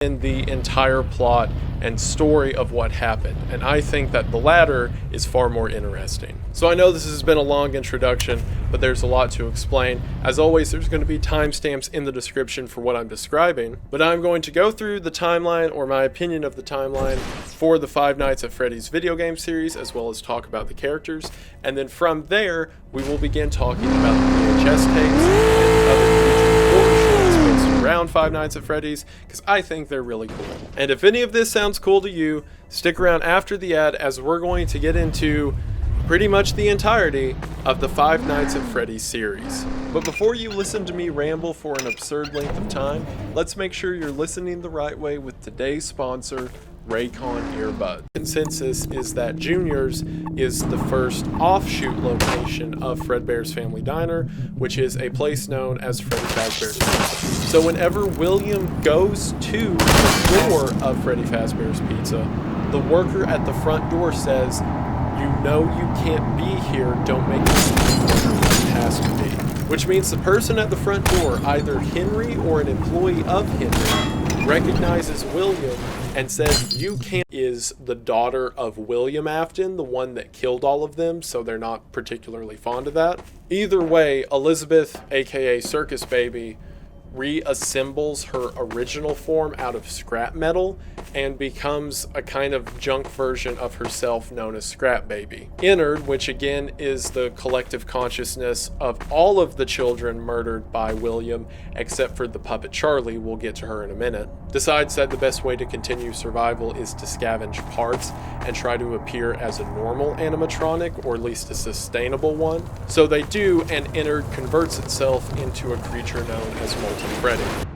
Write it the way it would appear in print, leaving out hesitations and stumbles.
in the entire plot and story of what happened, and I think that the latter is far more interesting. So I know this has been a long introduction, but there's a lot to explain. As always, there's going to be timestamps in the description for what I'm describing, but I'm going to go through the timeline, or my opinion of the timeline, for the Five Nights at Freddy's video game series, as well as talk about the characters, and then from there, we will begin talking about the VHS tapes and other around Five Nights at Freddy's, because I think they're really cool. And if any of this sounds cool to you, stick around after the ad, as we're going to get into pretty much the entirety of the Five Nights at Freddy's series. But before you listen to me ramble for an absurd length of time, let's make sure you're listening the right way with today's sponsor, Raycon earbuds. Consensus is that Junior's is the first offshoot location of Fredbear's Family Diner, which is a place known as Freddy Fazbear's Pizza. So whenever William goes to the door of Freddy Fazbear's Pizza, the worker at the front door says, "You know you can't be here, don't make it has to be." Which means the person at the front door, either Henry or an employee of Henry, recognizes William and says, "You can't," is the daughter of William Afton, the one that killed all of them, so they're not particularly fond of that. Either way, Elizabeth, aka Circus Baby, reassembles her original form out of scrap metal and becomes a kind of junk version of herself known as Scrap Baby. Ennard, which again is the collective consciousness of all of the children murdered by William except for the puppet Charlie, we'll get to her in a minute, decides that the best way to continue survival is to scavenge parts and try to appear as a normal animatronic, or at least a sustainable one. So they do, and Ennard converts itself into a creature known as Molten Freddy.